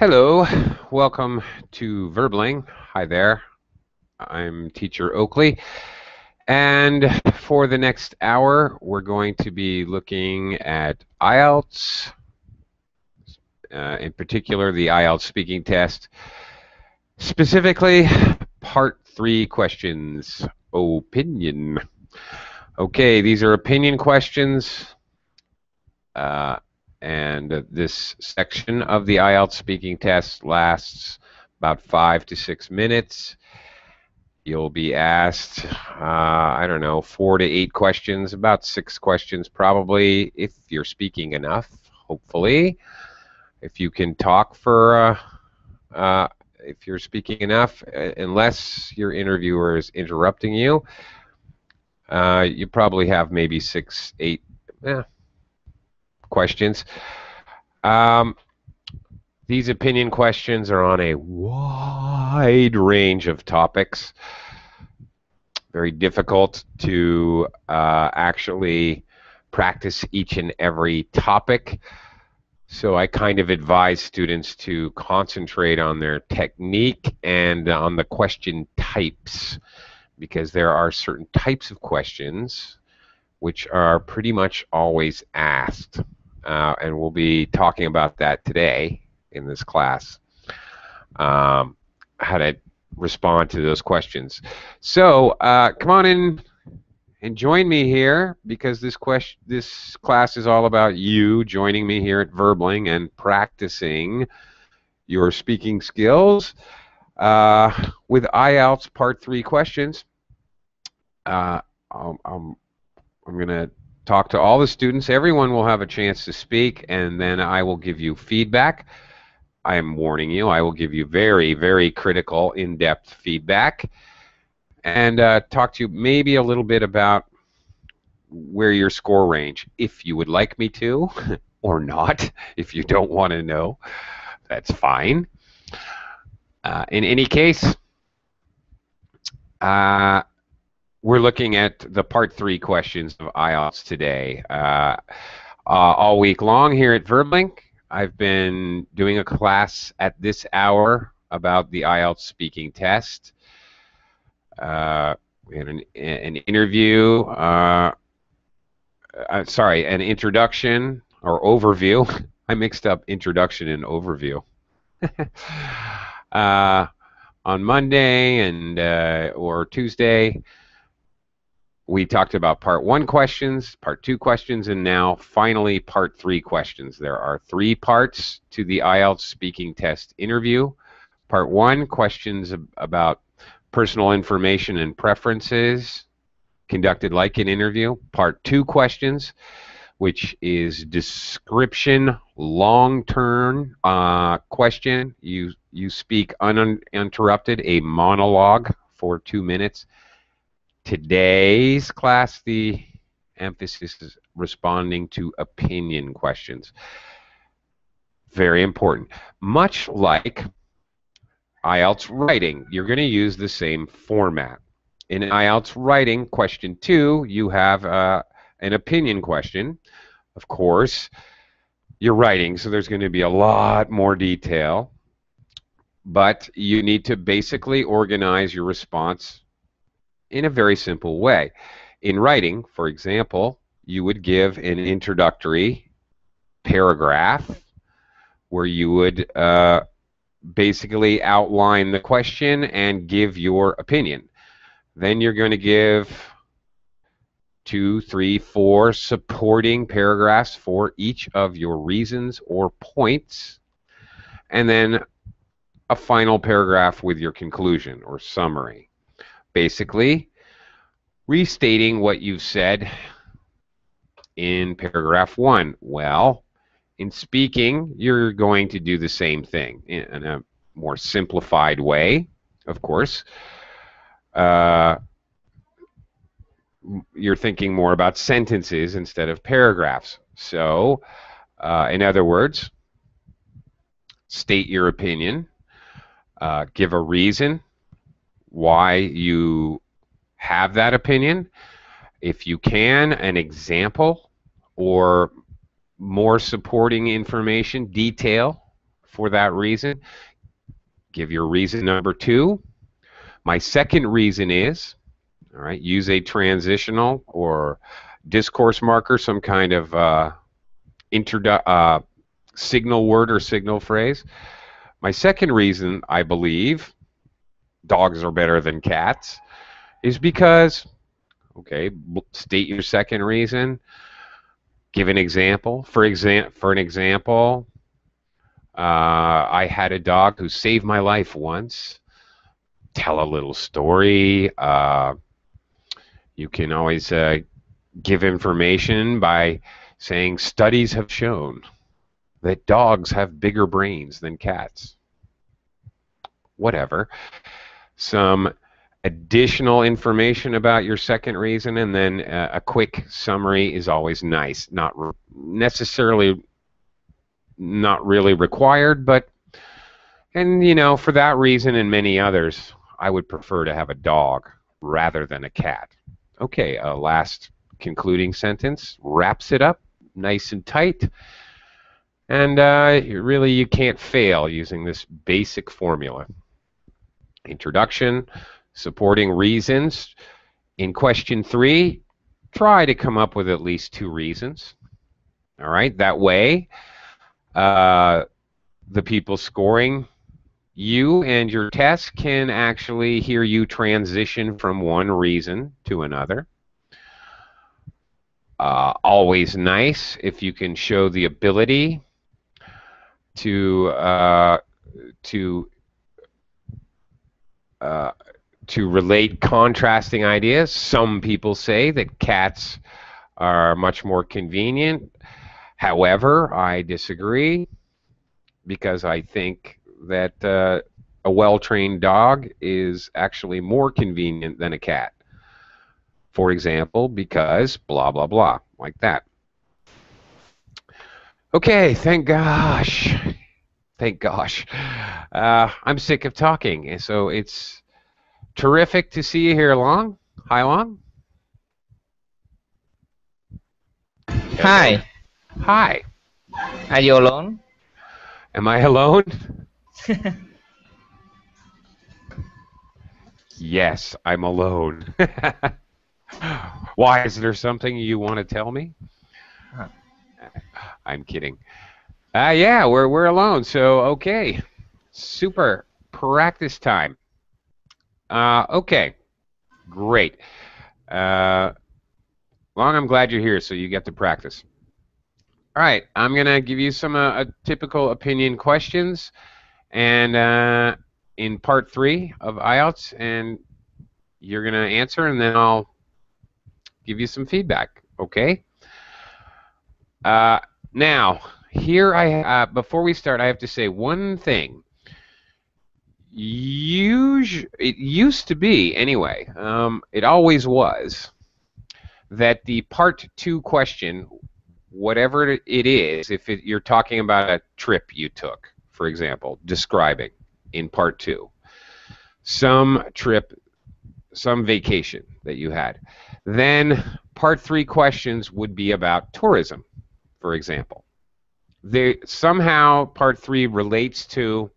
Hello, welcome to Verbling. Hi there, I'm Teacher Oakley, and for the next hour we're going to be looking at IELTS, in particular the IELTS speaking test, specifically Part 3 questions, opinion. Okay, these are opinion questions, and this section of the IELTS speaking test lasts about 5 to 6 minutes. You'll be asked, I don't know, 4 to 8 questions, about 6 questions probably, if you're speaking enough, hopefully. If you can talk for, if you're speaking enough, unless your interviewer is interrupting you, you probably have maybe 6, 8 questions. These opinion questions are on a wide range of topics. Very difficult to actually practice each and every topic. So I kind of advise students to concentrate on their technique and on the question types, because there are certain types of questions which are pretty much always asked. And we'll be talking about that today in this class, how to respond to those questions. So come on in and join me here, because this class is all about you joining me here at Verbling and practicing your speaking skills with IELTS Part 3 questions. I'm going to talk to all the students. Everyone will have a chance to speak, and then I will give you feedback. I am warning you, I will give you very, very critical, in-depth feedback, and talk to you maybe a little bit about where your score range, if you would like me to, or not. If you don't want to know, that's fine. In any case, we're looking at the Part 3 questions of IELTS today. All week long here at Verbling, I've been doing a class at this hour about the IELTS speaking test. We had an interview, sorry, an introduction or overview. I mixed up introduction and overview. On Monday and or Tuesday, we talked about Part 1 questions, Part 2 questions, and now finally Part 3 questions. There are 3 parts to the IELTS speaking test interview. Part 1, questions about personal information and preferences, conducted like an interview. Part 2 questions, which is description, long-term question. You speak uninterrupted, a monologue for 2 minutes. Today's class, the emphasis is responding to opinion questions. Very important. Much like IELTS writing, you're going to use the same format. In IELTS writing, question 2, you have an opinion question. Of course, you're writing, so there's going to be a lot more detail, but you need to basically organize your response in a very simple way. In writing, for example, you would give an introductory paragraph where you would basically outline the question and give your opinion. Then you're going to give 2, 3, 4 supporting paragraphs for each of your reasons or points, and then a final paragraph with your conclusion or summary. Basically, restating what you've said in paragraph 1. Well, in speaking, you're going to do the same thing in a more simplified way, of course. You're thinking more about sentences instead of paragraphs. So, in other words, state your opinion, give a reason why you have that opinion. If you can, an example or more supporting information, detail for that reason. Give your reason number 2. My second reason is, all right, use a transitional or discourse marker, some kind of signal word or signal phrase. My second reason, I believe, dogs are better than cats, is because, okay, state your second reason. Give an example. For an example, I had a dog who saved my life once. Tell a little story. You can always give information by saying studies have shown that dogs have bigger brains than cats. Whatever. Some additional information about your second reason, and then a quick summary is always nice. Not necessarily, not really required, but, and you know, for that reason and many others, I would prefer to have a dog rather than a cat. Okay, last concluding sentence wraps it up nice and tight. And really, you can't fail using this basic formula. Introduction, supporting reasons. In question 3, try to come up with at least 2 reasons. All right, that way, the people scoring you and your test can actually hear you transition from one reason to another. Always nice if you can show the ability to relate contrasting ideas. Some people say that cats are much more convenient. However, I disagree, because I think that a well-trained dog is actually more convenient than a cat. For example, because blah, blah, blah, like that. Okay, thank gosh. Thank gosh. I'm sick of talking, so it's terrific to see you here, Long. Hi, Long. Hi, Hi. are you alone? Am I alone? Yes, I'm alone. Why? Is there something you want to tell me? Huh. I'm kidding. Yeah, we're alone. So okay, super practice time. Okay, great. Long, I'm glad you're here, so you get to practice. All right, I'm gonna give you some typical opinion questions, and in part 3 of Ielts, and you're gonna answer, and then I'll give you some feedback. Okay. Now, here before we start, I have to say one thing. It used to be, anyway, it always was, that the part 2 question, whatever it is, if you're talking about a trip you took, for example, describing in part 2, some trip, some vacation that you had, then part 3 questions would be about tourism, for example. Somehow part 3 relates to,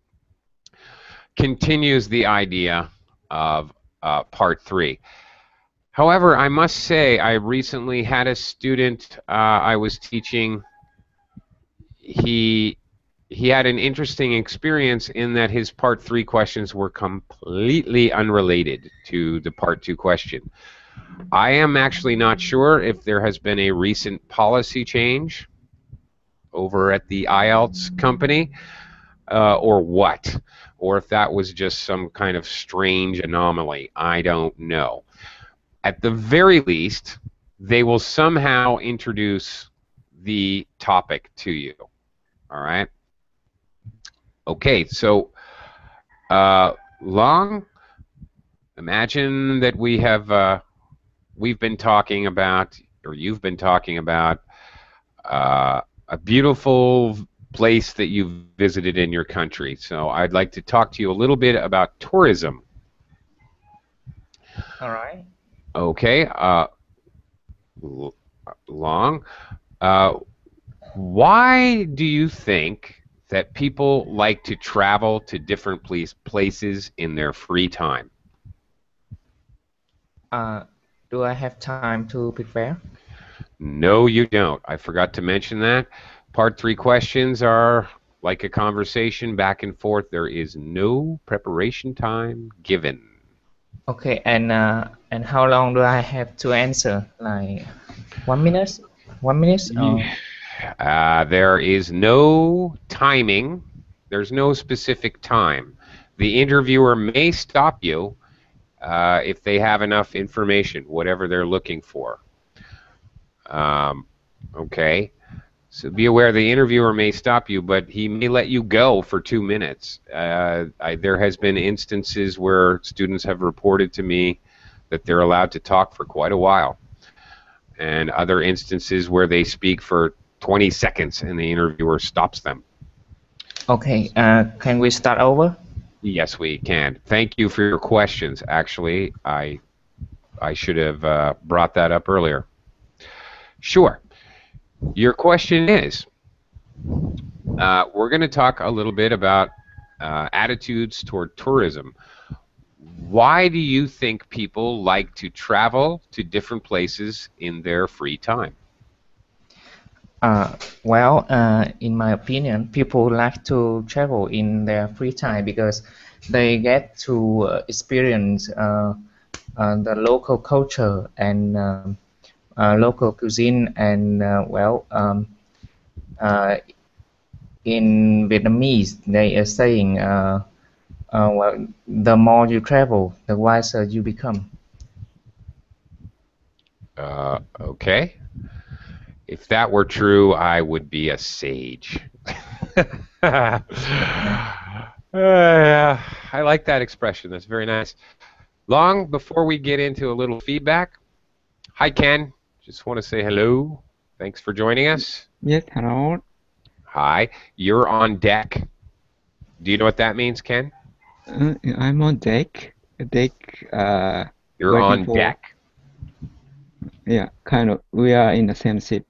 continues the idea of part 3. However, I must say, I recently had a student I was teaching. He had an interesting experience in that his part 3 questions were completely unrelated to the part 2 question. I am actually not sure if there has been a recent policy change over at the Ielts company, or what, or if that was just some kind of strange anomaly. I don't know. At the very least, they will somehow introduce the topic to you. All right? Okay, so Long, imagine that we've been talking about, or you've been talking about, a beautiful place that you've visited in your country. So I'd like to talk to you a little bit about tourism. All right. Okay, Long, why do you think that people like to travel to different places in their free time. Do I have time to prepare? No, you don't. I forgot to mention that. Part 3 questions are like a conversation back and forth. There is no preparation time given. Okay, and how long do I have to answer? Like 1 minute? 1 minute? There is no timing. There's no specific time. The interviewer may stop you if they have enough information, whatever they're looking for. Okay, so be aware the interviewer may stop you, but he may let you go for 2 minutes. There has been instances where students have reported to me that they're allowed to talk for quite a while, and other instances where they speak for 20 seconds and the interviewer stops them. Okay, can we start over? Yes, we can. Thank you for your questions. Actually, I should have brought that up earlier. Sure. Your question is, we're going to talk a little bit about attitudes toward tourism. Why do you think people like to travel to different places in their free time? Well, in my opinion, people like to travel in their free time because they get to experience the local culture and local cuisine, and in Vietnamese they are saying, well, the more you travel, the wiser you become. Okay. If that were true, I would be a sage. I like that expression. That's very nice. Long, before we get into a little feedback, hi, Ken. Just want to say hello. Thanks for joining us. Yes, hello. Hi. You're on deck. Do you know what that means, Ken? I'm on deck. You're on deck. Yeah, kind of. We are in the same ship.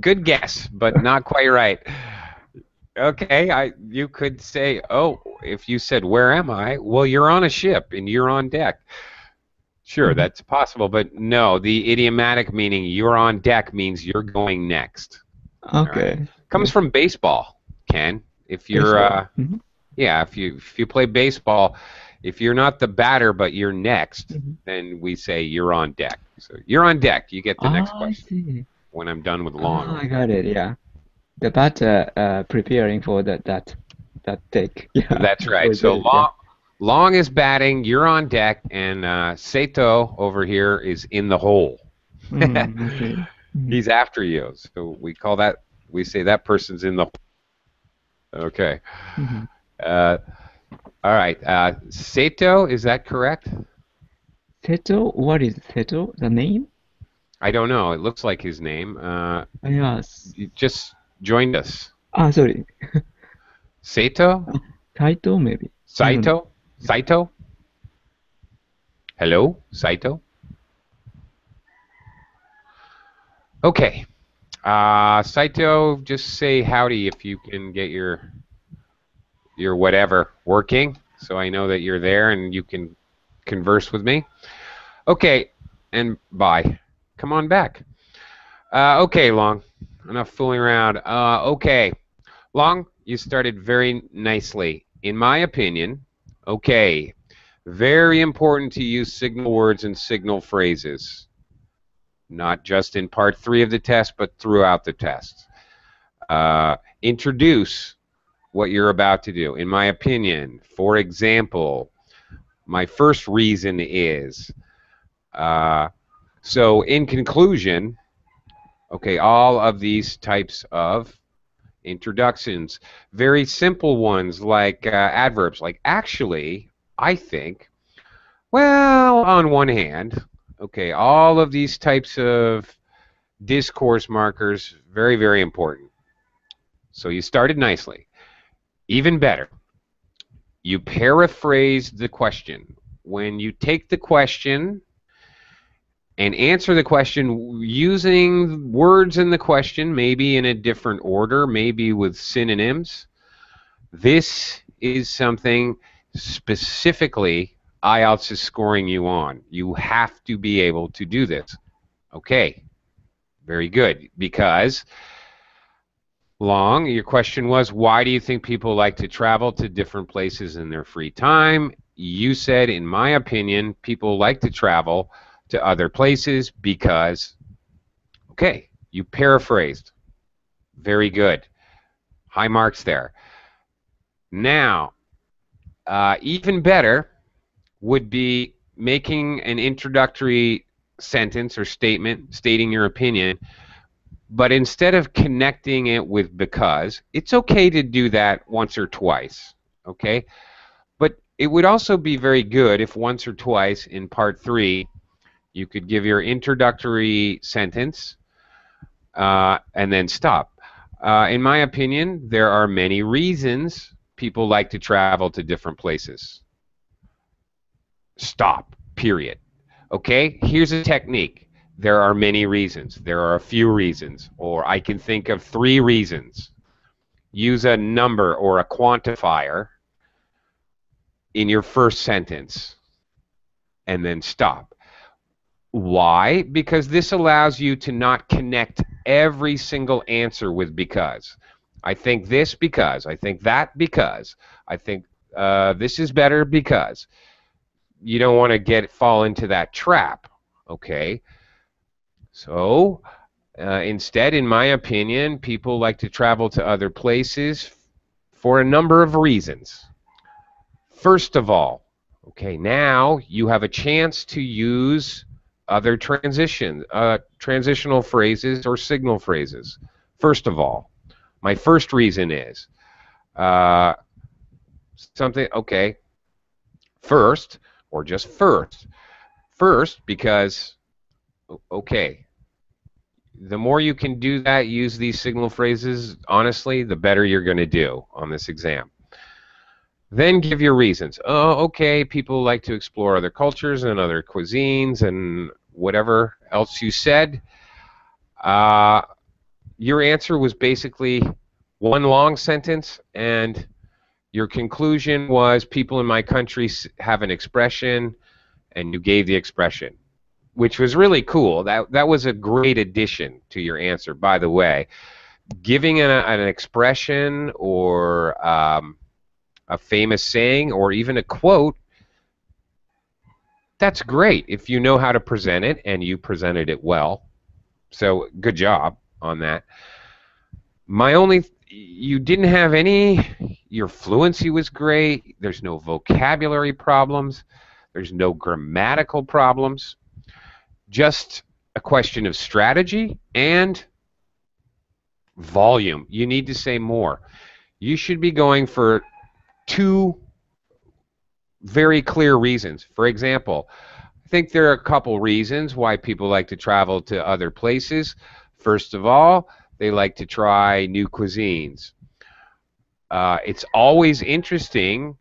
Good guess, but not quite right. Okay, you could say, oh, if you said, where am I? Well, you're on a ship and you're on deck. Sure, that's possible, but no, the idiomatic meaning you're on deck means you're going next. Okay. Right? Comes from baseball, Ken. If you're yeah, if you play baseball, if you're not the batter but you're next, then we say you're on deck. So you're on deck. You get the next question. I see. When I'm done with Long. I got it. Yeah, the batter preparing for that deck. Yeah. That's right. So Long is batting. You're on deck, and Seto over here is in the hole. I see. He's after you. So we call that. We say that person's in the hole. Okay. All right. Seto, is that correct? Seto? What is Seto? The name? I don't know. It looks like his name. Yes. You just joined us. Sorry. Seto? Taito, maybe. Saito? Saito? Hello? Saito? Okay. Saito, just say howdy if you can get your whatever working, so I know that you're there and you can converse with me. Okay, and bye. Come on back. Okay, Long. Enough fooling around. Okay. Long, you started very nicely. In my opinion, okay, very important to use signal words and signal phrases. Not just in part 3 of the test, but throughout the test. Introduce what you're about to do. In my opinion, for example, my first reason is, so in conclusion, okay, all of these types of introductions, very simple ones like adverbs, like actually, I think, well, on one hand, okay, all of these types of discourse markers, very, very important. So you started nicely. Even better, you paraphrase the question. When you take the question and answer the question using words in the question, maybe in a different order, maybe with synonyms. This is something specifically IELTS is scoring you on. You have to be able to do this. Okay, very good. Because, Long, your question was, why do you think people like to travel to different places in their free time? You said, in my opinion, people like to travel to other places because, okay, you paraphrased. Very good. High marks there. Now, even better would be making an introductory sentence or statement stating your opinion, but instead of connecting it with because, it's okay to do that once or twice, okay? But it would also be very good if once or twice in part 3 you could give your introductory sentence and then stop. In my opinion, there are many reasons people like to travel to different places. Stop, period. Okay, here's a technique. There are many reasons. There are a few reasons. Or I can think of 3 reasons. Use a number or a quantifier in your first sentence and then stop. Why? Because this allows you to not connect every single answer with because. I think this because. I think that because. I think this is better because. You don't want to fall into that trap, okay? So instead, in my opinion, people like to travel to other places for a number of reasons. First of all, okay, now you have a chance to use other transitional phrases or signal phrases. First of all, my first reason is something, okay, first, or just first. First, because, okay, the more you can do that, use these signal phrases, honestly, the better you're going to do on this exam. Then give your reasons. Oh, okay, people like to explore other cultures and other cuisines and whatever else you said. Your answer was basically one long sentence, and your conclusion was people in my country have an expression, and you gave the expression, which was really cool. That was a great addition to your answer, by the way. Giving an expression or a famous saying or even a quote, that's great if you know how to present it, and you presented it well. So good job on that. You didn't have your fluency was great. There's no vocabulary problems. There's no grammatical problems. Just a question of strategy and volume. You need to say more. You should be going for 2 very clear reasons. For example, I think there are a couple reasons why people like to travel to other places. First of all, they like to try new cuisines. It's always interesting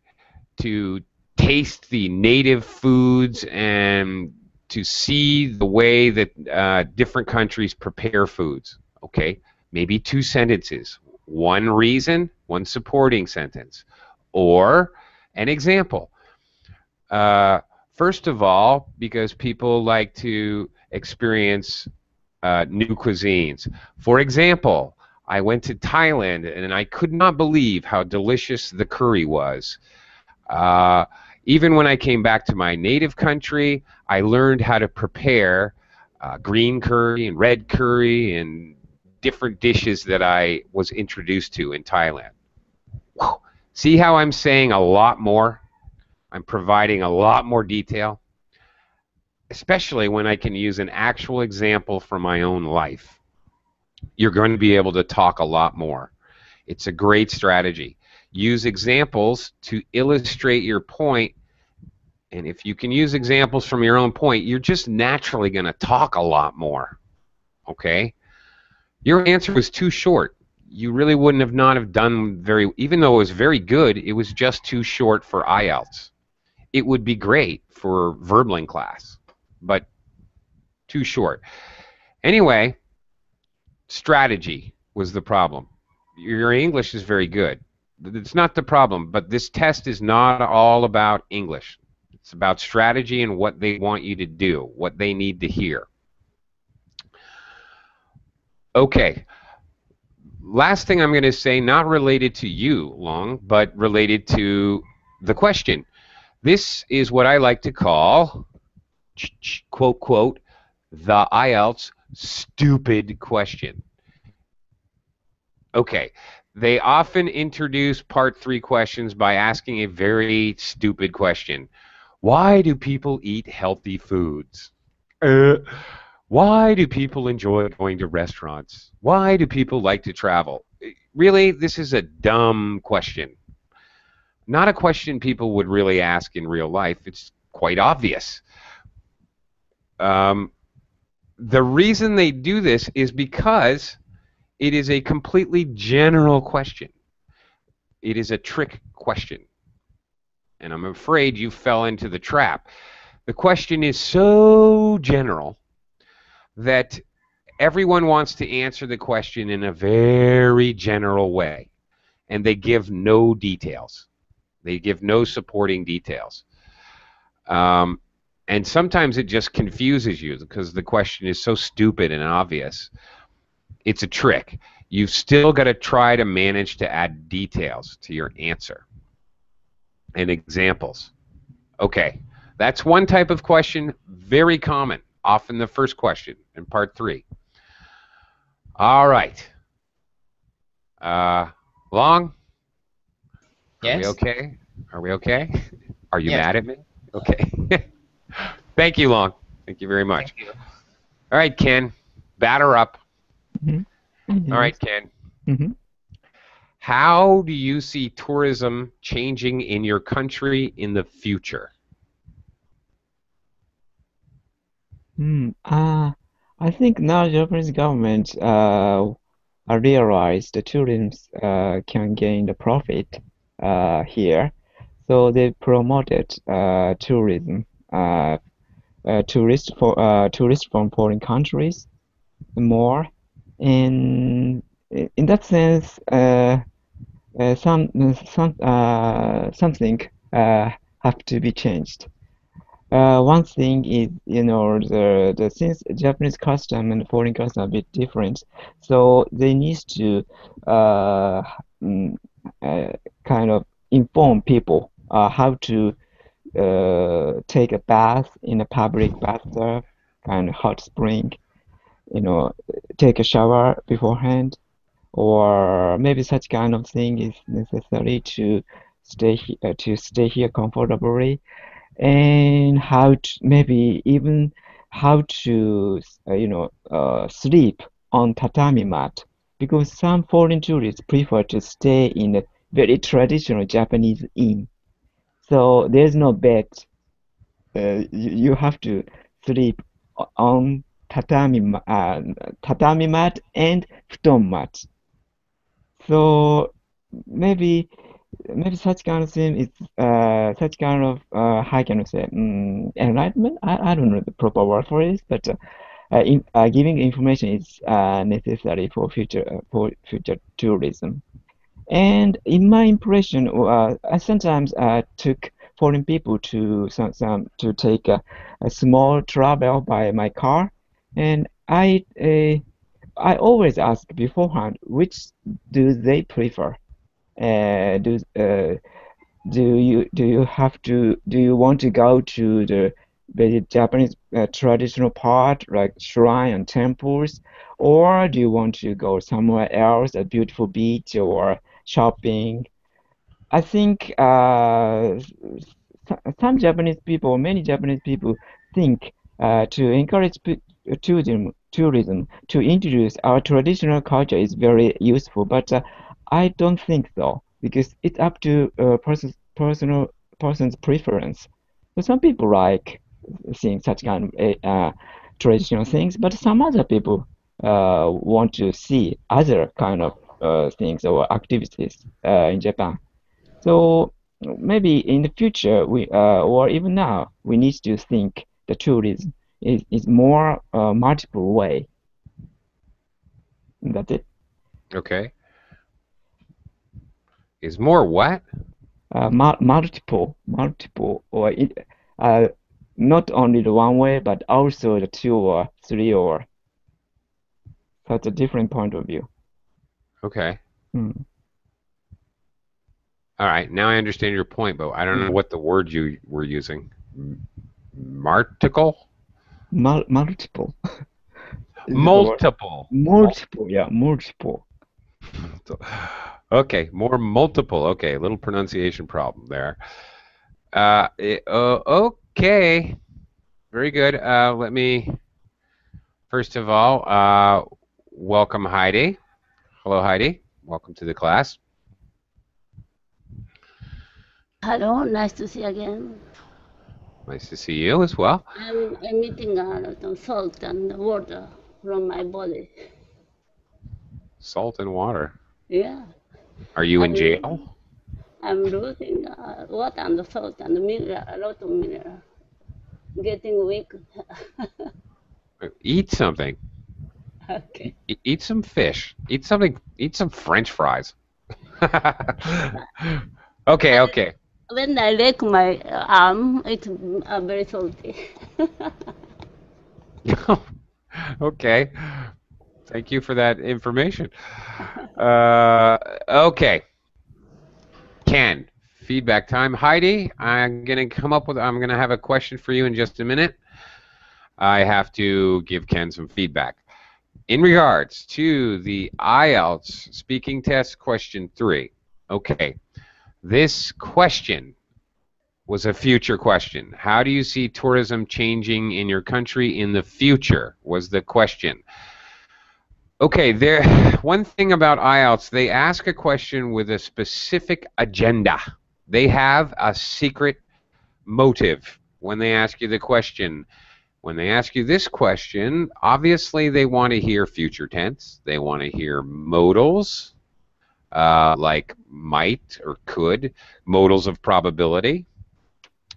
to taste the native foods and to see the way that different countries prepare foods. Okay, maybe 2 sentences. 1 reason, 1 supporting sentence. Or an example. First of all, because people like to experience new cuisines. For example, I went to Thailand and I could not believe how delicious the curry was. Even when I came back to my native country, I learned how to prepare green curry and red curry and different dishes that I was introduced to in Thailand. Whew. See how I'm saying a lot more? I'm providing a lot more detail, especially when I can use an actual example from my own life. You're going to be able to talk a lot more. It's a great strategy. Use examples to illustrate your point, and if you can use examples from your own point, you're just naturally going to talk a lot more. Okay? Your answer was too short. You really wouldn't have not have done even though it was very good, it was just too short for IELTS. It would be great for Verbling class, but too short. Anyway, strategy was the problem. Your English is very good. It's not the problem, but this test is not all about English. It's about strategy and what they want you to do, what they need to hear. Okay. Last thing I'm going to say, not related to you, Long, but related to the question. This is what I like to call, quote, quote, the IELTS stupid question. Okay, they often introduce part 3 questions by asking a very stupid question. Why do people eat healthy foods? Why do people enjoy going to restaurants? Why do people like to travel? Really, this is a dumb question. Not a question people would really ask in real life. It's quite obvious. The reason they do this is because it is a completely general question. It is a trick question. And I'm afraid you fell into the trap. The question is so general that everyone wants to answer the question in a very general way. And they give no details. They give no supporting details. And sometimes it just confuses you because the question is so stupid and obvious. It's a trick. You've still got to try to manage to add details to your answer and examples. Okay, that's one type of question, very common, often the first question in part 3. All right. Long? Yes. Are we okay? Are we okay? Are you Yes. mad at me? Okay. Thank you, Long. Thank you very much. Thank you. All right, Ken, batter up. Mm-hmm. All right, Ken. Mm-hmm. How do you see tourism changing in your country in the future? I think now the Japanese government realized the tourism can gain the profit here, so they promoted tourism, tourists from foreign countries more, and in that sense, something have to be changed. One thing is, the since Japanese custom and foreign custom are a bit different, so they need to kind of inform people how to take a bath in a public bathtub, kind of hot spring, take a shower beforehand, or maybe such kind of thing is necessary to stay here comfortably, and maybe even how to sleep on tatami mat, because some foreign tourists prefer to stay in a very traditional Japanese inn, so there's no bed. You have to sleep on tatami mat and futon mat. So maybe such kind of thing is such kind of how can I say enlightenment. I don't know the proper word for it, but giving information is necessary for future tourism. And in my impression, I sometimes took foreign people to to take a small travel by my car, and I always ask beforehand which do they prefer. Uh, do uh, do you want to go to the very Japanese traditional part like shrine and temples, or do you want to go somewhere else, a beautiful beach or shopping? I think some Japanese people, many Japanese people think to encourage tourism to introduce our traditional culture is very useful, but I don't think so, because it's up to person's preference. So some people like seeing such kind of traditional things, but some other people want to see other kind of things or activities in Japan. So maybe in the future, or even now, we need to think the tourism It's more multiple way. That's it. Okay. Is more what? Multiple, or not only the one way, but also the 2 or 3 or. That's a different point of view. Okay. Mm. All right. Now I understand your point, but I don't know what the word you were using. Marticle? Multiple. Multiple. Multiple, yeah, multiple. Okay, more multiple. Okay, a little pronunciation problem there. Okay, very good. Let me, first of all, welcome Heidi. Hello, Heidi. Welcome to the class. Hello, nice to see you again. Nice to see you as well. I'm emitting a lot of salt and water from my body. Salt and water. Yeah. Are you in jail? I'm losing water and salt and mineral, a lot of mineral. Getting weak. Eat something. Okay. Eat some fish. Eat something. Eat some French fries. Okay. When I lick my arm, it's very salty. Okay. Thank you for that information. Okay. Ken, feedback time. Heidi, I'm going to have a question for you in just a minute. I have to give Ken some feedback. In regards to the Ielts speaking test question 3, okay, this question was a future question. How do you see tourism changing in your country in the future was the question. Okay, one thing about Ielts, they ask a question with a specific agenda. They have a secret motive when they ask you the question. When they ask you this question, obviously they want to hear future tense. They want to hear modals, like might or could, modals of probability,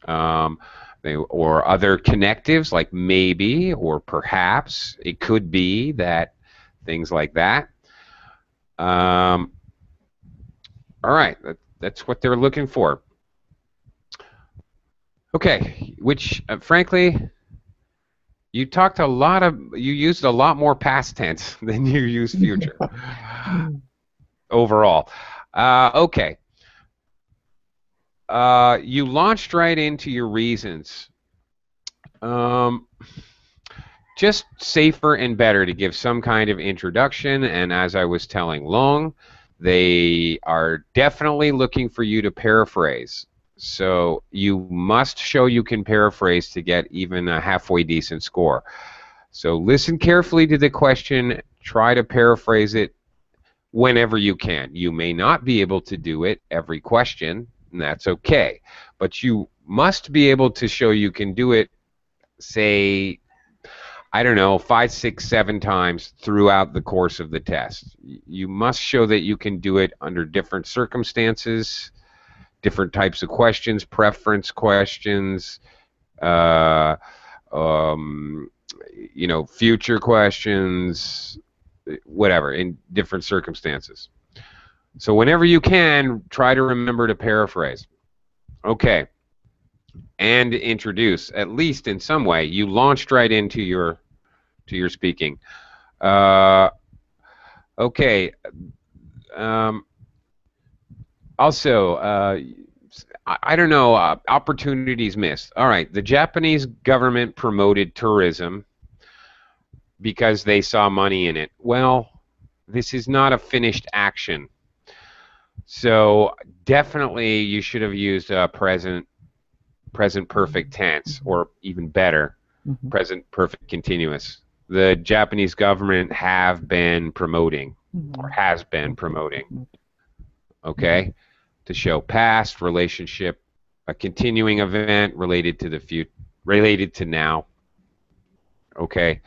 or other connectives like maybe or perhaps. It could be that, things like that. All right, that's what they're looking for. Okay, which frankly, you used a lot more past tense than you use future overall. Okay. You launched right into your reasons. Just safer and better to give some kind of introduction, and as I was telling Long, they are definitely looking for you to paraphrase. So you must show you can paraphrase to get even a halfway decent score. So listen carefully to the question, try to paraphrase it whenever you can. You may not be able to do it every question, and that's okay. But you must be able to show you can do it, say, I don't know, 5, 6, 7 times throughout the course of the test. You must show that you can do it under different circumstances, different types of questions, preference questions, future questions, whatever, in different circumstances. So whenever you can, try to remember to paraphrase. Okay. And introduce, at least in some way. You launched right into your speaking. Okay. Also, I don't know, opportunities missed. All right, the Japanese government promoted tourism because they saw money in it. Well, this is not a finished action. So definitely you should have used present perfect tense, or even better, present perfect continuous. The Japanese government have been promoting, or has been promoting, okay, to show past relationship, a continuing event related to the future, related to now, okay.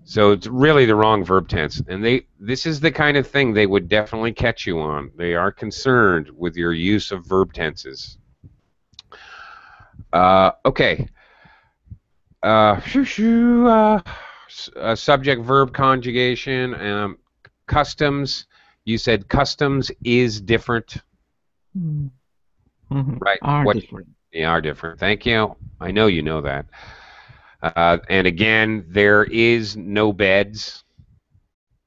So it's really the wrong verb tense, and this is the kind of thing they would definitely catch you on. They are concerned with your use of verb tenses. Okay. Subject-verb conjugation. Customs. You said customs is different, right? Are What? different. They are different. Thank you. I know you know that. And again, there is no beds.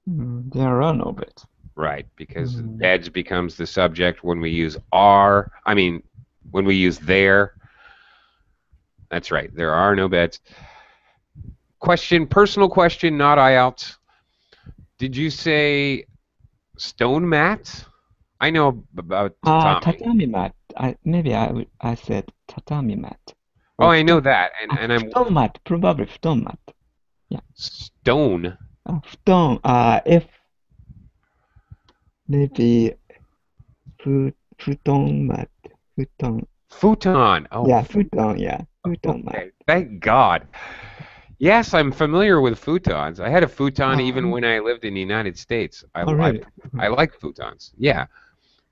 There are no beds. Right, because beds becomes the subject when we use are. I mean, when we use there. That's right. There are no beds. Question, personal question, not Ielts. Did you say stone mat? I know about tatami. Tatami mat. Maybe I said tatami mat. Oh, I know that, and I'm futon mat, probably futon mat. Yeah. Stone. Futon. If maybe futon mat. Futon. Futon. Oh. Yeah, futon. Yeah, futon mat. Okay. Thank God. Yes, I'm familiar with futons. I had a futon even when I lived in the United States. Really? I like futons. Yeah,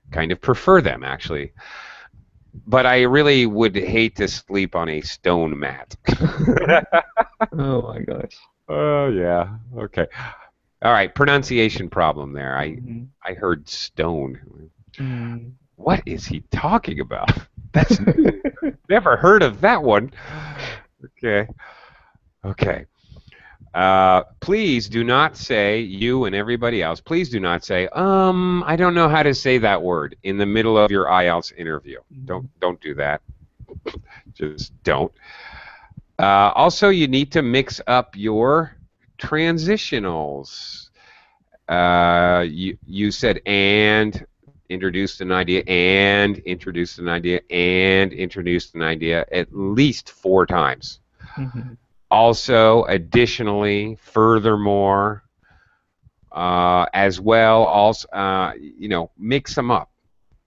kind of prefer them actually. But I really would hate to sleep on a stone mat. Oh my gosh. Oh yeah. Okay. All right. Pronunciation problem there. I heard stone. What is he talking about? That's never heard of that one. Okay. Okay. Please do not say, you and everybody else, please do not say, I don't know how to say that word in the middle of your IELTS interview. Don't do that. Just don't. Also, you need to mix up your transitionals. You said and, introduced an idea, and introduced an idea, and introduced an idea at least 4 times. Also, additionally, furthermore, as well, also, you know, mix them up.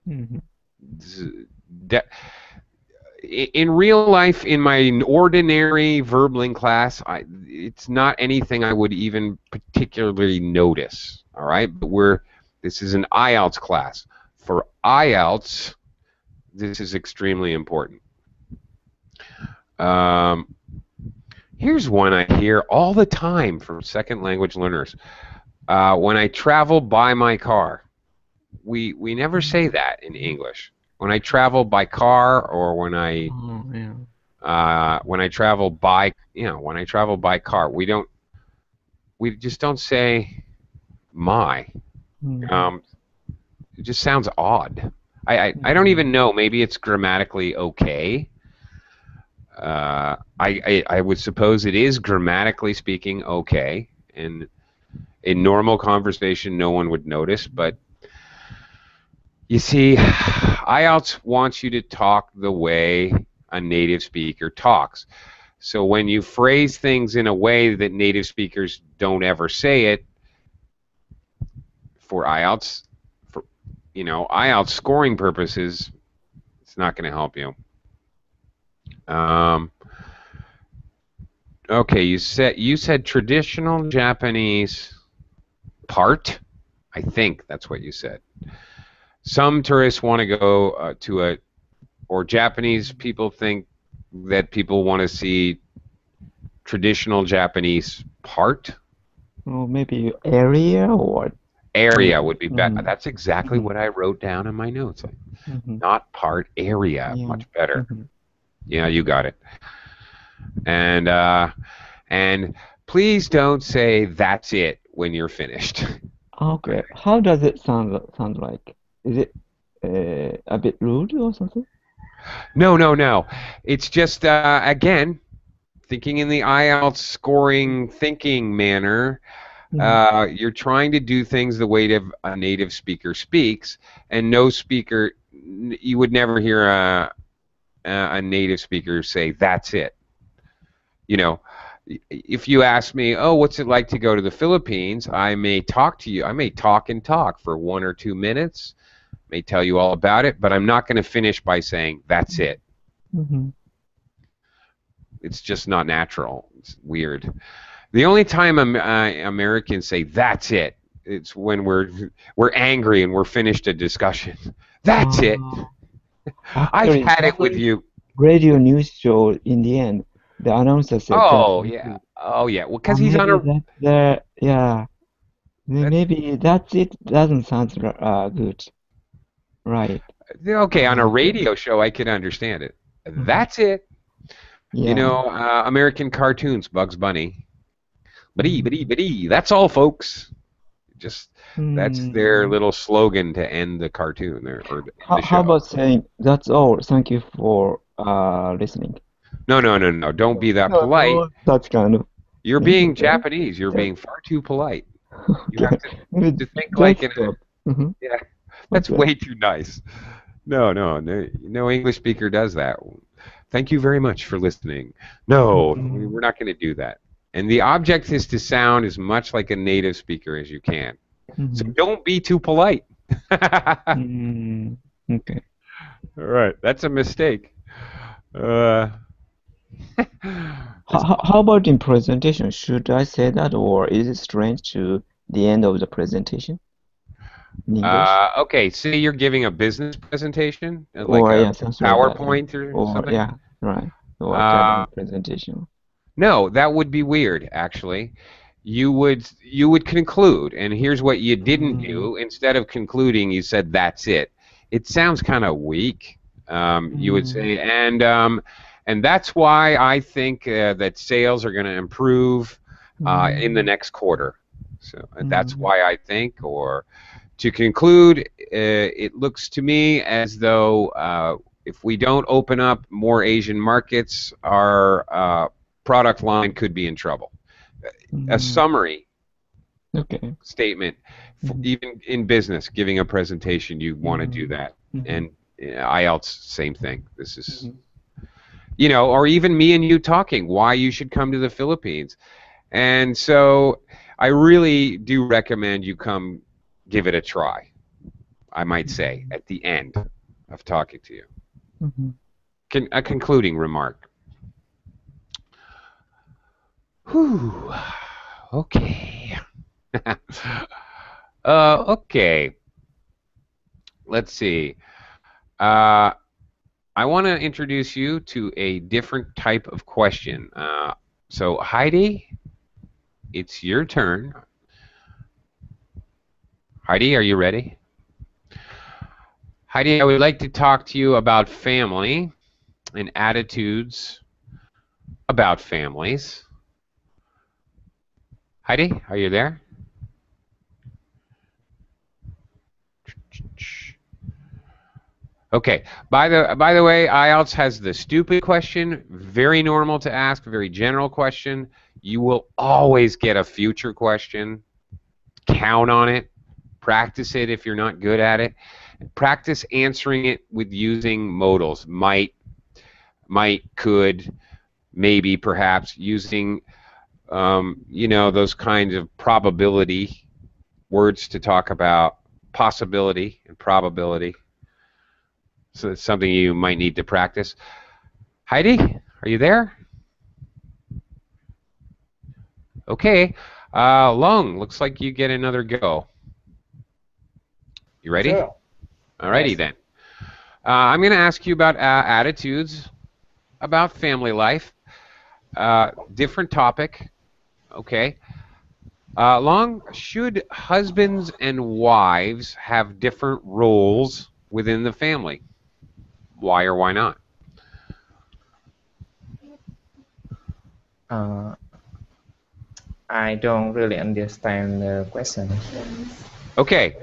In real life, in my ordinary verbling class, it's not anything I would even particularly notice. All right, but this is an IELTS class. For IELTS, this is extremely important. Here's one I hear all the time from second language learners. When I travel by my car, we never say that in English. When I travel by car, or when I travel by, when I travel by car, we just don't say my. It just sounds odd. I don't even know. Maybe it's grammatically okay. I would suppose it is, grammatically speaking, okay, and in normal conversation no one would notice, but you see, IELTS wants you to talk the way a native speaker talks. So when you phrase things in a way that native speakers don't ever say it, for IELTS, IELTS scoring purposes, it's not going to help you. Okay, you said traditional Japanese part. I think that's what you said. Some tourists want to go or Japanese people think that people want to see traditional Japanese part. Or maybe area, or area would be better. That's exactly what I wrote down in my notes. Not part, area, much better. Yeah, you got it. And please don't say that's it when you're finished. Okay. How does it sound like? Is it a bit rude or something? No. It's just again, thinking in the IELTS scoring thinking manner. You're trying to do things the way a native speaker speaks, and no speaker, you would never hear a native speaker say that's it. If you ask me, oh, what's it like to go to the Philippines, I may talk to you. I may talk and talk for 1 or 2 minutes, may tell you all about it, but I'm not going to finish by saying that's it. It's just not natural. It's weird. The only time Americans say that's it, it's when we're angry and we're finished a discussion. That's it. I've had it with you. Radio news show in the end, The announcer said Oh Japanese yeah. good. Oh yeah. Well, because he's on Maybe a. that's the yeah. That's, Maybe that's it. Doesn't sound good, right? okay, on a Okay. radio show, I could understand it. Mhm. That's it. You Yeah. know, American cartoons, Bugs Bunny. Mm. That's all, folks. Just that's their Mm. little slogan to end the cartoon there or to end the How show. about saying that's all? Thank you for listening. No, no, no, no. Don't be that No, polite. no, that's kind of You're thing. being Okay. Japanese. You're Just being far too polite. You okay. have Maybe to think like just in a. stop. Hmm. Yeah, that's Okay. way too nice. No, no, no, no English speaker does that. Thank you very much for listening. No, Mm-hmm. we're not going to do that. And the object is to sound as much like a native speaker as you can. So Mm-hmm. don't be too polite. All Mm. Okay. right, that's a mistake. Uh, it's, How about in presentation? Should I say that, or is it strange to the end of the presentation in English? okay, say you're giving a business presentation, like Or a yeah, something like that. Yeah. PowerPoint or Or something. yeah, right. Or Uh, academic presentation. no, that would be weird, actually. You would conclude, and here's what you didn't Mm. do. Instead of concluding, you said that's it. It sounds kind of weak. You would Mm. say, and that's why I think that sales are going to improve in the Mm. next quarter. So that's Mm. why I think, or to conclude, it looks to me as though if we don't open up more Asian markets, our product line could be in trouble. A Mm. summary Okay. statement, Mm. even in business, giving a presentation, you want to do Mm. that. Mm. And IELTS, same thing. This is, Mm. or even me and you talking, why you should come to the Philippines. And so I really do recommend you come give it a try, I might say, Mm. at the end of talking to you. Mhm. A concluding remark. Whew. Okay. Okay. Let's see. Uh, I want to introduce you to a different type of question. So Heidi, it's your turn. Heidi, are you ready? Heidi, I would like to talk to you about family and attitudes about families. Heidi, are you there? Okay. By the way, IELTS has the stupid question, very normal to ask, very general question. You will always get a future question. Count on it. Practice it if you're not good at it. Practice answering it with using modals. Might, could, maybe, perhaps, using those kinds of probability words to talk about possibility and probability. So it's something you might need to practice. Heidi, are you there? Okay. Long, looks like you get another go. You ready? Sure. Alrighty Yes. then. I'm going to ask you about attitudes about family life. Different topic. Okay. Long, should husbands and wives have different roles within the family? Why or why not? Uh, I don't really understand the question. Okay.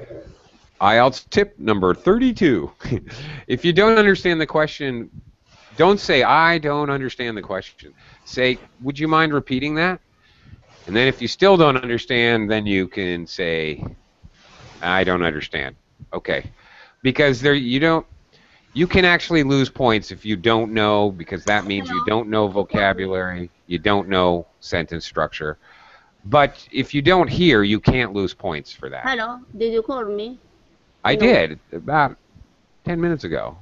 Ielts tip number 32. If you don't understand the question, don't say, I don't understand the question. Say, would you mind repeating that? And then if you still don't understand, then you can say, I don't understand. Okay. Because you can actually lose points if you don't know, because that means you don't know vocabulary, you don't know sentence structure. But if you don't hear, you can't lose points for that. Hello, did you call me? I No. did about 10 minutes ago.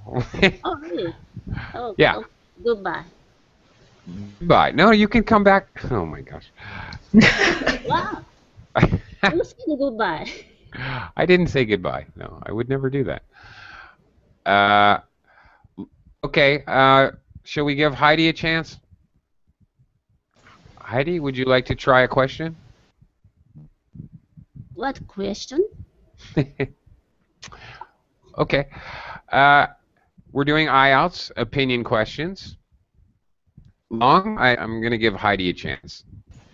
Oh, really? Oh, Yeah. okay. Goodbye. Goodbye. No, you can come back. Oh my gosh. Wow. You said goodbye. I didn't say goodbye. No, I would never do that. Okay. Shall we give Heidi a chance? Heidi, would you like to try a question? What question? Okay. We're doing Ielts opinion questions. Long, I'm going to give Heidi a chance.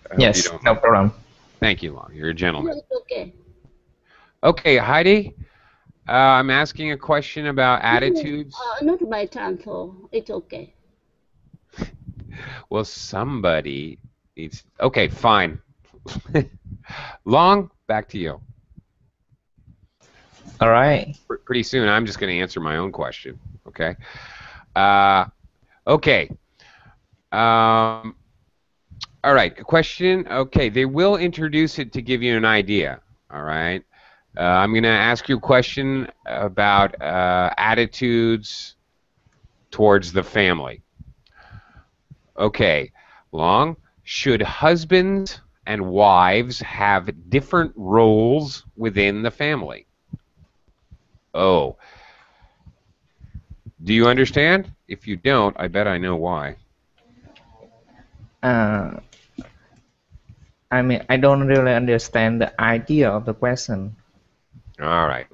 I hope you Yes, don't no mind. problem. Thank you, Long. You're a No, gentleman. it's okay. Okay, Heidi, I'm asking a question about attitudes. Not my turn, so it's okay. Well, somebody needs. Okay, fine. Long, back to you. All right. Pretty soon, I'm just going to answer my own question. Okay. Okay. All right. Question. Okay. They will introduce it to give you an idea. All right. I'm going to ask you a question about attitudes towards the family. Okay. Long. Should husbands and wives have different roles within the family? Oh. Do you understand? If you don't, I bet I know why. I mean, I don't really understand the idea of the question. All right,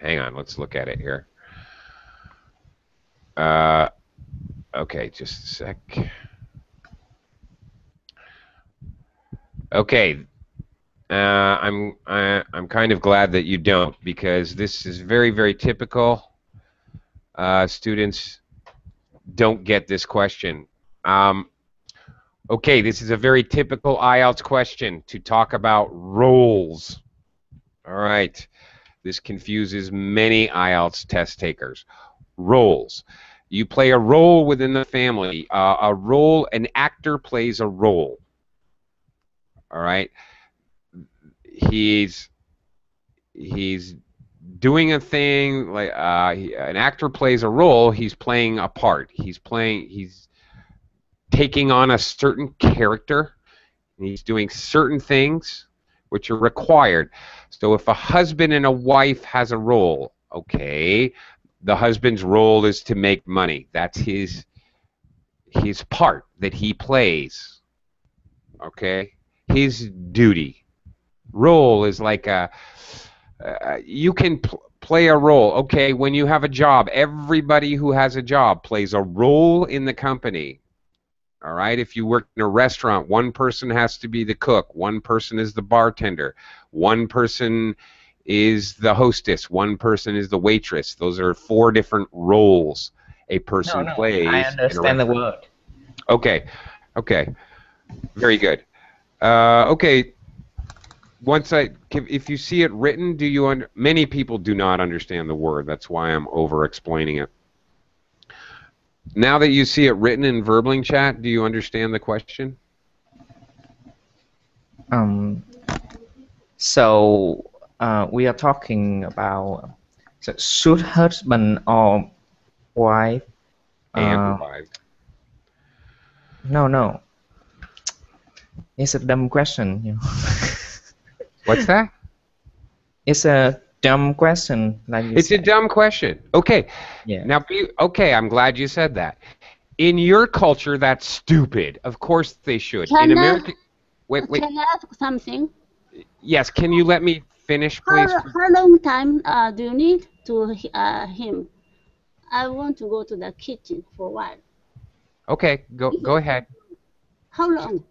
hang on. Let's look at it here. Okay, just a sec. Okay, I'm kind of glad that you don't, because this is very, very typical. Students don't get this question. Okay, this is a very typical IELTS question to talk about roles. All right, this confuses many IELTS test takers. Roles. You play a role within the family. A role, an actor plays a role. All right. He's doing a thing, like an actor plays a role. He's playing a part. He's taking on a certain character. And he's doing certain things which are required. So if a husband and a wife has a role, okay, the husband's role is to make money. That's his part that he plays. Okay, his duty. Role is like you can play a role. Okay, when you have a job, everybody who has a job plays a role in the company. All right, if you work in a restaurant, one person has to be the cook, one person is the bartender, one person is the hostess, one person is the waitress. Those are 4 different roles a person plays. I understand the word. Okay, okay, very good. Okay, if you see it written, many people do not understand the word. That's why I'm over-explaining it. Now that you see it written in Verbling chat, do you understand the question? So we are talking about should husband or wife And wife. No. It's a dumb question, you know. What's that? It's a dumb question, like you It's said. a dumb question. Okay. Yeah. Now, okay, I'm glad you said that. In your culture, that's stupid. Of course they should. In America, wait. Can I ask something? Yes. Can you let me finish, please? How long time do you need to him? I want to go to the kitchen for a while. Okay. Go ahead. How long?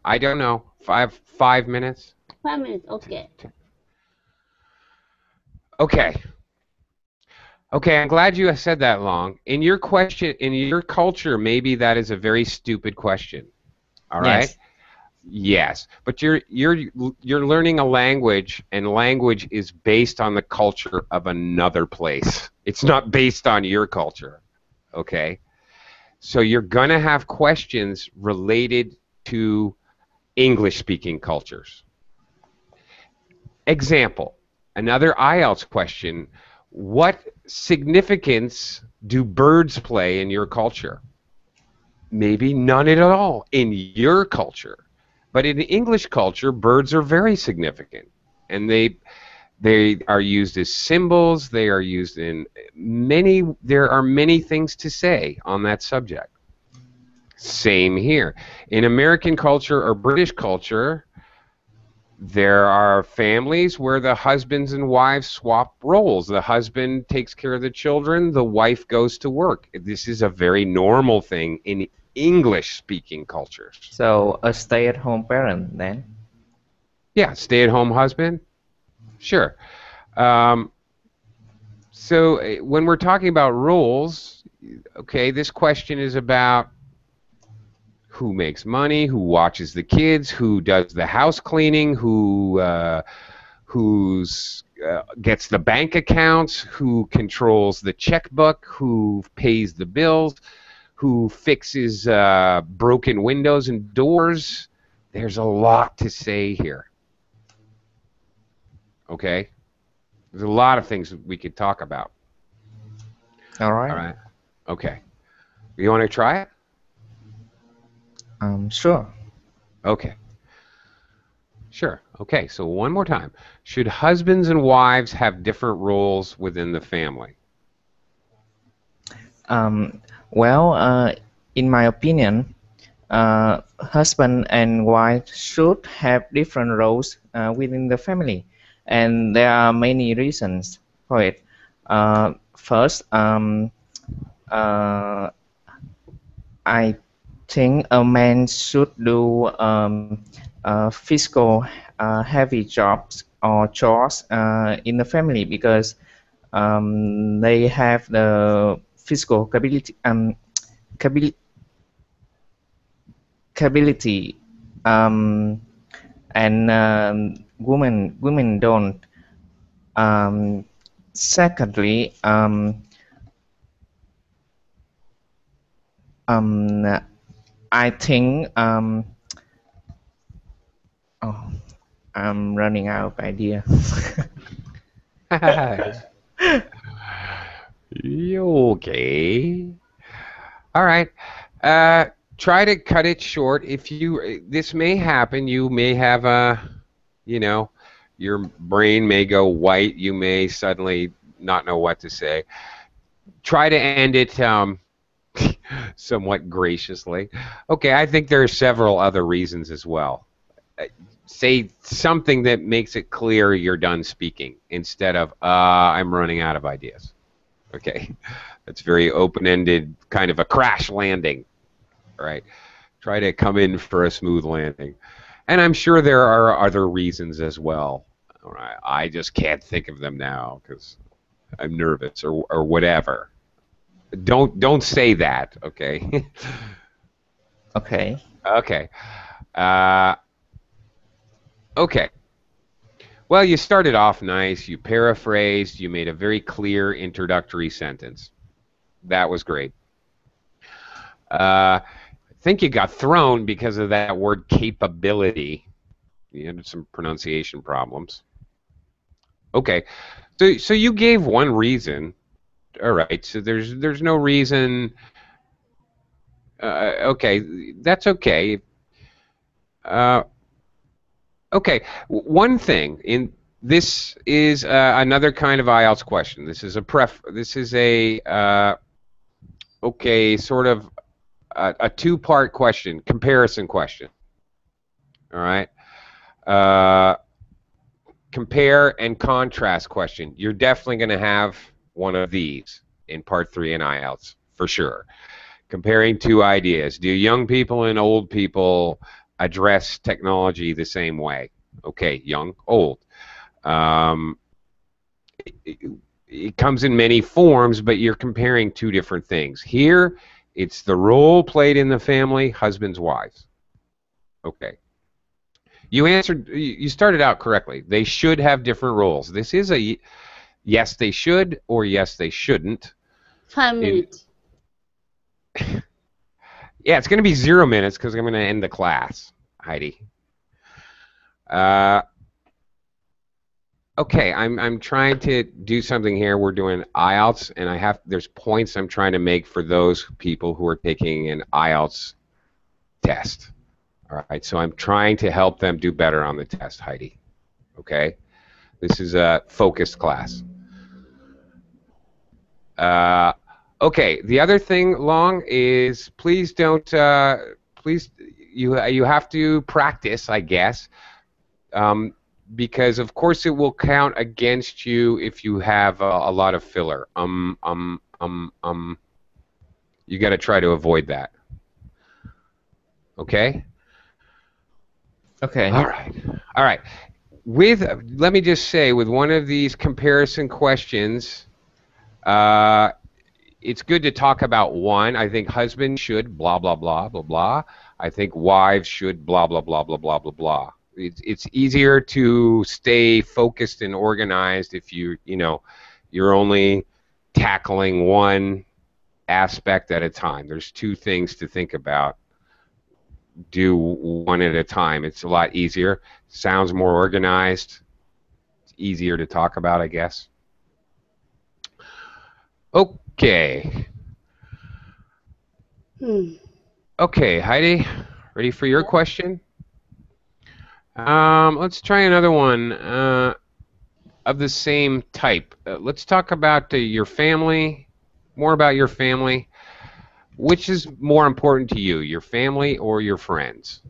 I don't know. 5 minutes. 5 minutes. Okay. Okay. Okay, I'm glad you said that, Long. In your culture, maybe that is a very stupid question. All right? Yes. Yes, but you're learning a language, and language is based on the culture of another place. It's not based on your culture. Okay? So you're going to have questions related to English-speaking cultures. Example, another IELTS question. What significance do birds play in your culture? Maybe none at all in your culture. But in English culture, birds are very significant. And they are used as symbols. They are used in there are many things to say on that subject. Same here. In American culture or British culture, there are families where the husbands and wives swap roles. The husband takes care of the children, the wife goes to work. This is a very normal thing in English-speaking cultures. So a stay-at-home parent then? Yeah, stay-at-home husband? Sure. So when we're talking about roles, okay, this question is about who makes money, who watches the kids, who does the house cleaning, who gets the bank accounts, who controls the checkbook, who pays the bills, who fixes broken windows and doors. There's a lot to say here. Okay? There's a lot of things we could talk about. All right. All right. Okay. You want to try it? Sure. Okay. Sure. Okay, so one more time. Should husbands and wives have different roles within the family? Well, in my opinion, husband and wife should have different roles within the family, and there are many reasons for it. First, I think a man should do physical heavy jobs or chores in the family because they have the physical capability, and women don't. Secondly, I think oh, I'm running out of idea. Okay. All right. Try to cut it short. If you, this may happen. You may have a, you know, your brain may go white. You may suddenly not know what to say. Try to end it somewhat graciously. Okay, I think there are several other reasons as well. Say something that makes it clear you're done speaking instead of I'm running out of ideas. Okay, that's very open-ended, kind of a crash landing. All right, try to come in for a smooth landing. And I'm sure there are other reasons as well. All right, I just can't think of them now because I'm nervous or whatever. Don't say that, okay? Okay. Okay. Okay. Well, you started off nice. You paraphrased. You made a very clear introductory sentence. That was great. I think you got thrown because of that word capability. You had some pronunciation problems. Okay. So you gave one reason. All right. So there's no reason. Okay. That's okay. Okay, one thing in this is another kind of IELTS question. This is a okay, sort of a two-part question, comparison question. All right, compare and contrast question. You're definitely going to have one of these in part 3 in IELTS for sure. Comparing two ideas. Do young people and old people address technology the same way? Okay, young, old. It comes in many forms, but you're comparing two different things. Here, it's the role played in the family, husbands, wives. Okay. You started out correctly. They should have different roles. This is a yes, they should, or yes, they shouldn't. 5 minutes. Yeah, it's going to be 0 minutes because I'm going to end the class, Heidi. Okay, I'm trying to do something here. We're doing IELTS, and there's points I'm trying to make for those people who are taking an IELTS test. All right, so I'm trying to help them do better on the test, Heidi. Okay, this is a focused class. Okay, the other thing, Long, is please don't, please, you have to practice, I guess, because of course it will count against you if you have a lot of filler. You got to try to avoid that. Okay? Okay. All right. All right. Let me just say, with one of these comparison questions, it's good to talk about one. I think husbands should blah, blah, blah, blah, blah. I think wives should blah, blah, blah, blah, blah, blah, blah. It's easier to stay focused and organized if you're only tackling one aspect at a time. There's two things to think about. Do one at a time. It's a lot easier. Sounds more organized. It's easier to talk about, I guess. Okay. Okay, Heidi, ready for your question? Let's try another one of the same type. Let's talk about your family, more about your family. Which is more important to you, your family or your friends?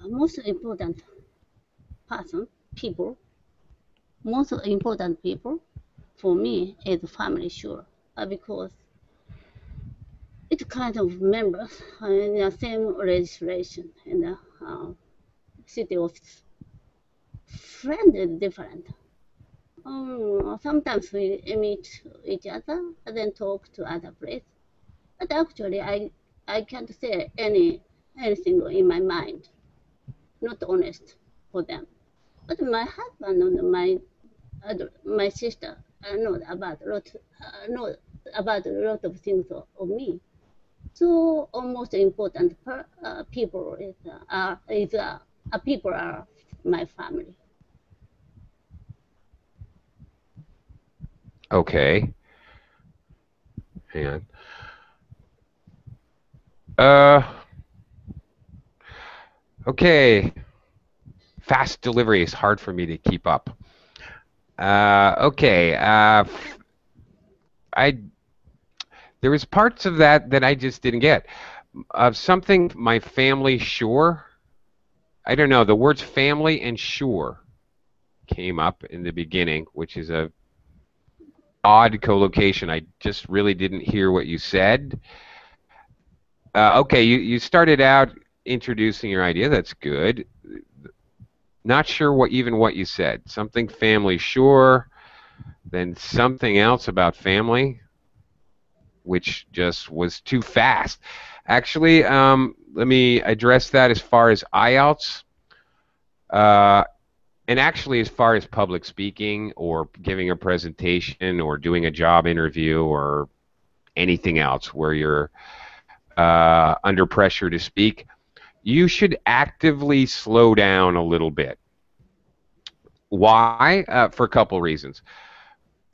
Most important people, most important people for me is family, sure, because it's kind of members in the same legislation in the city office. Friend is different. Sometimes we meet each other and then talk to other place. But actually, I can't say anything in my mind, not honest for them. But my husband and my sister know about a lot of things of me. So almost important people people are my family. Okay. Hang on. Okay. Fast delivery is hard for me to keep up. Okay. There was parts of that I just didn't get. Something my family sure. I don't know. The words family and sure came up in the beginning, which is a odd collocation. I just really didn't hear what you said. Okay, you started out introducing your idea. That's good. Not sure what you said. Something family, sure. Then something else about family, which just was too fast. Actually, let me address that as far as IELTS. And actually, as far as public speaking or giving a presentation or doing a job interview or anything else where you're under pressure to speak, you should actively slow down a little bit. Why? For a couple reasons.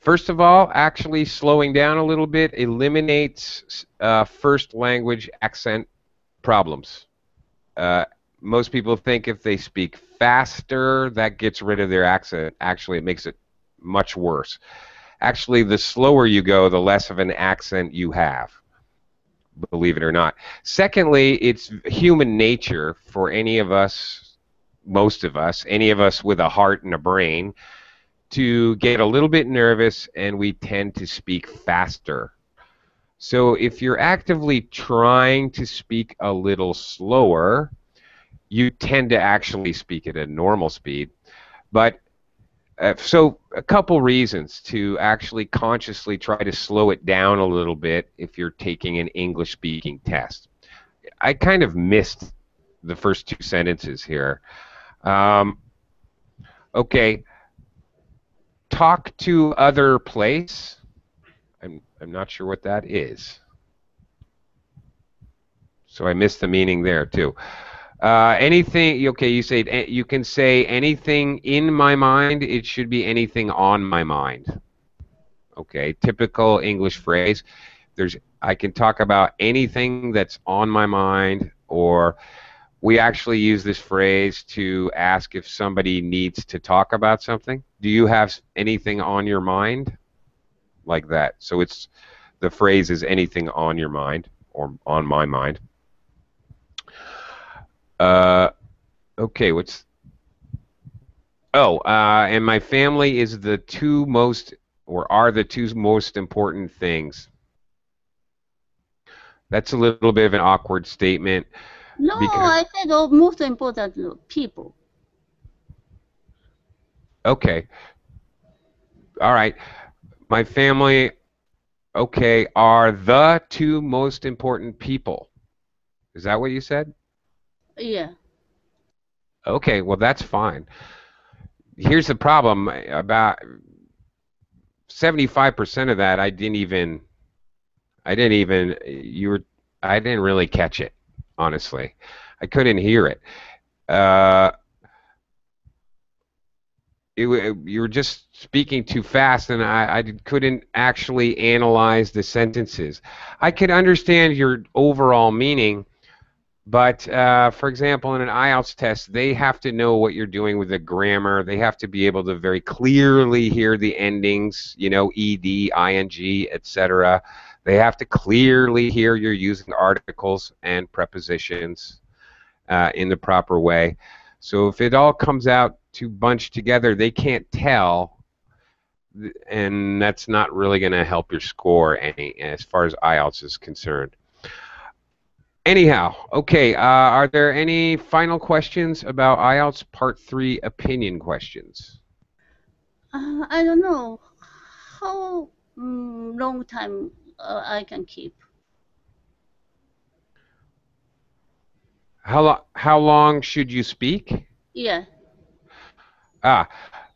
First of all, actually slowing down a little bit eliminates first language accent problems. Most people think if they speak faster, that gets rid of their accent. Actually, it makes it much worse. Actually, the slower you go, the less of an accent you have, believe it or not. Secondly, it's human nature for any of us, most of us, any of us with a heart and a brain, to get a little bit nervous, and we tend to speak faster. So if you're actively trying to speak a little slower, you tend to actually speak at a normal speed. But so a couple reasons to actually consciously try to slow it down a little bit if you're taking an English speaking test. I kind of missed the first two sentences here. Okay. Talk to other place. I'm not sure what that is. So I missed the meaning there too. Anything, okay, you can say anything in my mind, it should be anything on my mind. Okay, typical English phrase. I can talk about anything that's on my mind, or we actually use this phrase to ask if somebody needs to talk about something. Do you have anything on your mind? Like that. So it's, the phrase is anything on your mind or on my mind. Okay, what's... Oh, and my family is the two most, or are the two most important things. That's a little bit of an awkward statement. No, because... I said the most important people. Okay. All right. My family, okay, are the two most important people. Is that what you said? Yeah. Okay, well, that's fine. Here's the problem. About 75% of that, I didn't really catch it, honestly. I couldn't hear it. You were just speaking too fast, and I couldn't actually analyze the sentences. I could understand your overall meaning, but for example, in an Ielts test, they have to know what you're doing with the grammar. They have to be able to very clearly hear the endings, you know, ed, ing, etc. They have to clearly hear you're using articles and prepositions in the proper way. So if it all comes out to bunch together, they can't tell, and that's not really going to help your score any as far as Ielts is concerned. Anyhow, okay, are there any final questions about Ielts Part 3 opinion questions? I don't know how long time I can keep. How long should you speak? Yeah.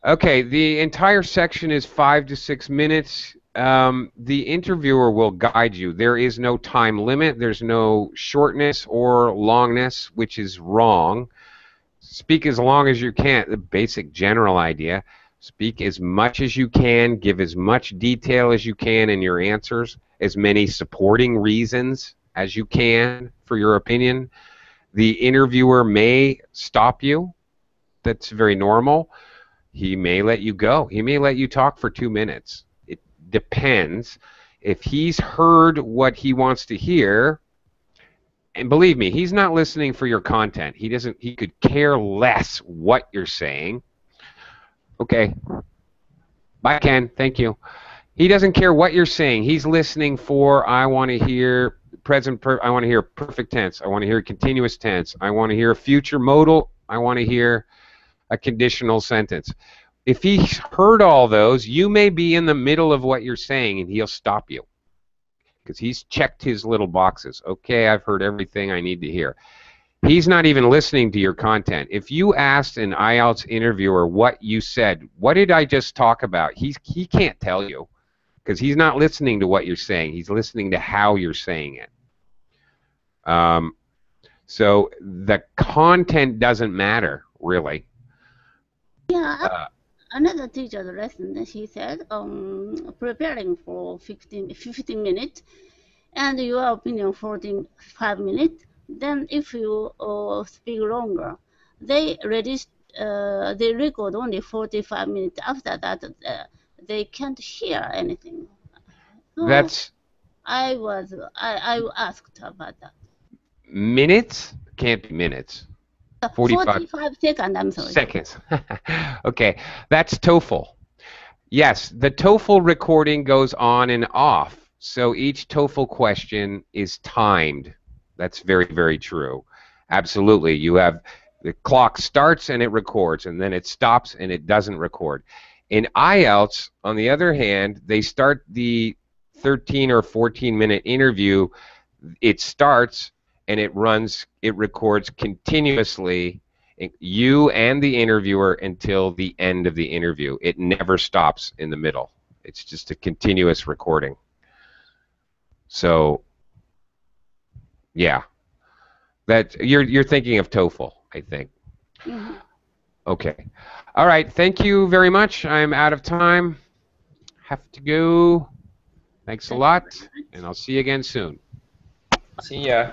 Okay, the entire section is 5 to 6 minutes. The interviewer will guide you. There is no time limit. There's no shortness or longness, which is wrong. Speak as long as you can, the basic general idea. Speak as much as you can, give as much detail as you can in your answers, as many supporting reasons as you can for your opinion. The interviewer may stop you. That's very normal. He may let you go. He may let you talk for 2 minutes. It depends. If he's heard what he wants to hear, and believe me, he's not listening for your content. He could care less what you're saying. Okay. Bye, Ken. Thank you. He doesn't care what you're saying. He's listening for, I want to hear present, I want to hear perfect tense. I want to hear continuous tense. I want to hear future modal. I want to hear a conditional sentence. If he's heard all those, you may be in the middle of what you're saying and he'll stop you because he's checked his little boxes. Okay, I've heard everything I need to hear. He's not even listening to your content. If you asked an Ielts interviewer what you said, what did I just talk about? He can't tell you because he's not listening to what you're saying. He's listening to how you're saying it. So the content doesn't matter, really. Yeah, another teacher's lesson, he said, preparing for 15 minutes, and your opinion 45 minutes. Then if you speak longer, they record only 45 minutes. After that, they can't hear anything. So That's... I asked about that. Minutes? Can't be minutes. 45 seconds, I'm sorry. Seconds. Okay, that's TOEFL. Yes, the TOEFL recording goes on and off, so each TOEFL question is timed. That's very, very true. Absolutely. You have the clock starts and it records, and then it stops and it doesn't record. In Ielts, on the other hand, they start the 13 or 14-minute interview. It starts and it records continuously, you and the interviewer, until the end of the interview. It never stops in the middle. It's just a continuous recording. So, yeah, that you're thinking of TOEFL, I think. Mm-hmm. Okay. All right. Thank you very much. I'm out of time. Have to go. Thanks a lot, and I'll see you again soon. See ya.